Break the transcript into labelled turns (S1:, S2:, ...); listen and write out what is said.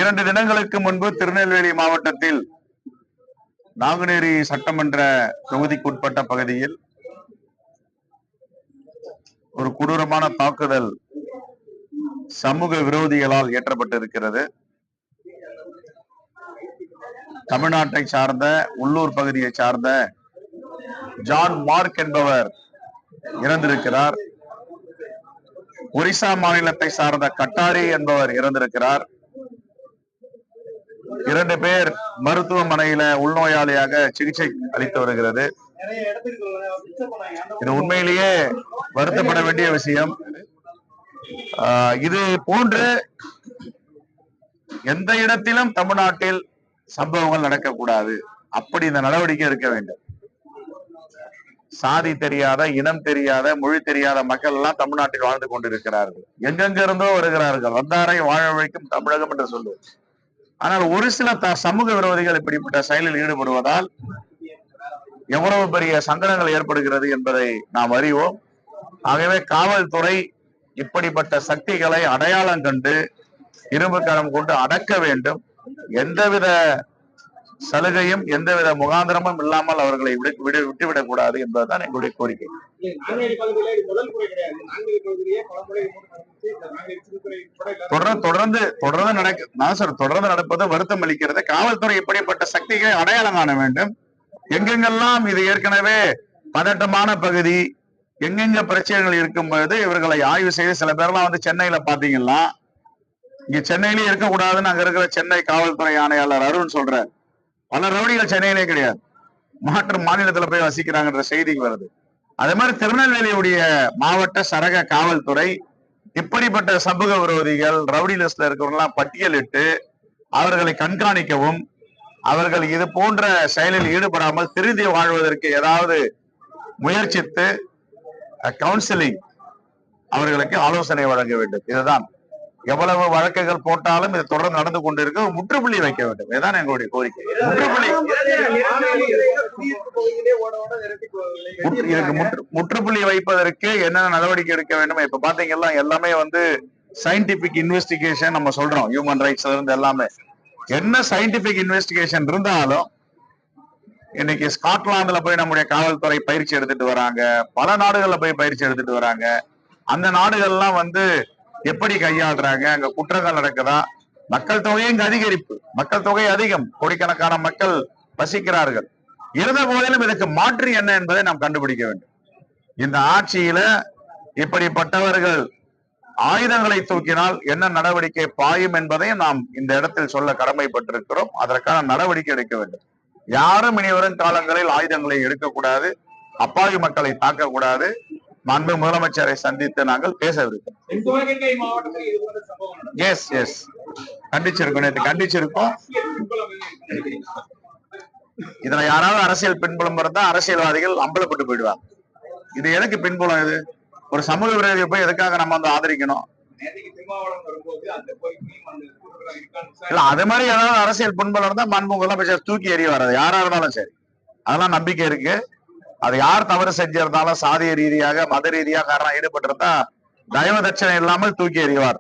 S1: 2 தினங்களுக்கு முன்பு திருநெல்வேலி மாவட்டத்தில் நாங்குநேரி சட்டமன்ற தொகுதிக்குட்பட்ட பகுதியில் ஒரு கொடூரமான தாக்குதல் சமூக விரோதிகளால் ஏற்றப்பட்டிருக்கிறது. தமிழ்நாட்டை சார்ந்த உள்ளூர் பகுதியை சார்ந்த ஜான் மார்க் என்பவர் இறந்திருக்கிறார். ஒரிசா மாநிலத்தை சார்ந்த கட்டாரி என்பவர் இறந்திருக்கிறார். 2 பேர் மருத்துவமனையில உள்நோயாளியாக சிகிச்சை அளித்து வருகிறது. இது உண்மையிலேயே வருத்தப்பட வேண்டிய விஷயம். இது போன்று எந்த இடத்திலும் தமிழ்நாட்டில் சம்பவங்கள் நடக்கக்கூடாது. அப்படி இந்த நடவடிக்கை இருக்க வேண்டும். சாதி தெரியாத, இனம் தெரியாத, மொழி தெரியாத மக்கள் எல்லாம் தமிழ்நாட்டில் வாழ்ந்து கொண்டிருக்கிறார்கள். எங்கெங்க இருந்தோ வருகிறார்கள். வந்தாரை வாழ வைக்கும் தமிழகம் என்று சொல்லுவது. ஆனால் ஒரு சில சமூக விரோதிகள் இப்படிப்பட்ட செயலில் ஈடுபடுவதால் எவ்வளவு பெரிய சங்கடங்கள் ஏற்படுகிறது என்பதை நாம் அறிவோம். ஆகவே காவல்துறை இப்படிப்பட்ட சக்திகளை அடையாளம் கண்டு இரும்பு கரம் கொண்டு அடக்க வேண்டும். எந்தவித சலுகையும் எந்தவித முகாந்திரமும் இல்லாமல் அவர்களை விட்டுவிடக் கூடாது என்பதுதான் எங்களுடைய கோரிக்கை. தொடர்ந்து நடப்பது வருத்தம் அளிக்கிறது. காவல்துறை இப்படிப்பட்ட சக்திகளை அடையாளம் காண வேண்டும். எங்கெங்கெல்லாம் இது ஏற்கனவே பதட்டமான பகுதி, எங்கெங்க பிரச்சனைகள் இருக்கும் பொழுது இவர்களை ஆய்வு செய்து, சில பேர்லாம் வந்து சென்னையில பாத்தீங்கன்னா, இங்க சென்னையிலேயே இருக்கக்கூடாதுன்னு அங்க இருக்கிற சென்னை காவல்துறை ஆணையாளர் அருண் சொல்றாரு. பல ரவுடிகள் சென்னையிலே கிடையாது, மாற்று மாநிலத்துல போய் வசிக்கிறாங்கன்ற செய்திக்கு வருது. அதே மாதிரி திருநெல்வேலியுடைய மாவட்ட சரக காவல்துறை இப்படிப்பட்ட சமூக விரோதிகள், ரவுடி லிஸ்ட்ல இருக்கிறவங்களாம் பட்டியலிட்டு அவர்களை கண்காணிக்கவும், அவர்கள் இது போன்ற செயலில் ஈடுபடாமல் திருந்தி வாழ்வதற்கு ஏதாவது முயற்சித்து கவுன்சிலிங், அவர்களுக்கு ஆலோசனை வழங்க வேண்டும். இதுதான். எவ்வளவு வழக்குகள் போட்டாலும் இது தொடர்ந்து நடந்து கொண்டிருக்கு. முற்றுப்புள்ளி வைக்க வேண்டும். இதுதான் எங்களுடைய கோரிக்கை. முற்றுப்புள்ளி வைப்பதற்கு என்னென்ன நடவடிக்கை எடுக்க வேண்டும்? இப்ப பாத்தீங்கன்னா எல்லாமே வந்து சயின்டிபிக் இன்வெஸ்டிகேஷன் நம்ம சொல்றோம். ஹியூமன் ரைட்ஸ்ல இருந்து எல்லாமே என்ன சயின்டிபிக் இன்வெஸ்டிகேஷன் இருந்தாலும் இன்னைக்கு ஸ்காட்லாந்துல போய் நம்முடைய காவல்துறை பயிற்சி எடுத்துட்டு வராங்க. பல நாடுகள்ல போய் பயிற்சி எடுத்துட்டு வராங்க. அந்த நாடுகள்லாம் வந்து எப்படி கையாளுறாங்க, அங்க குற்றங்கள் நடக்குதா, மக்கள் தொகையும் அதிகரிப்பு, மக்கள் தொகை அதிகம், கோடிக்கணக்கான மக்கள் வசிக்கிறார்கள். இருந்த போதிலும் இதுக்கு மாற்று என்ன என்பதை நாம் கண்டுபிடிக்க வேண்டும். இந்த ஆட்சியில இப்படிப்பட்டவர்கள் ஆயுதங்களை தூக்கினால் என்ன நடவடிக்கை பாயும் என்பதையும் நாம் இந்த இடத்தில் சொல்ல கடமைப்பட்டிருக்கிறோம். அதற்கான நடவடிக்கை எடுக்க வேண்டும். யாரும் இனிவரும் காலங்களில் ஆயுதங்களை எடுக்கக்கூடாது, அப்பாவி மக்களை தாக்கக்கூடாது. மாண்பு முதலமைச்சரை சந்தித்து நாங்கள் பேசவிருக்கிறோம். கண்டிச்சிருக்கோம், நேற்று கண்டிச்சிருக்கோம். இதுல யாராவது அரசியல் பின்புலம் இருந்தா அரசியல்வாதிகள் அம்பலப்பட்டு போயிடுவாங்க. இது எதுக்கு பின்புலம்? இது ஒரு சமூக விரோதியை போய் எதுக்காக நம்ம வந்து ஆதரிக்கணும்? இல்ல, அது மாதிரி ஏதாவது அரசியல் பின்புலம் இருந்தா மாண்பு முதலமைச்சர் தூக்கி எறிவார். யாரா இருந்தாலும் சரி, அதெல்லாம் நம்பிக்கை இருக்கு. அது யார் தவறு செஞ்சிருந்தாலும் சாதிய ரீதியாக, மத ரீதியாக காரணம் ஈடுபட்டிருந்தா தயவு தட்சணை இல்லாமல் தூக்கி எறிவார்.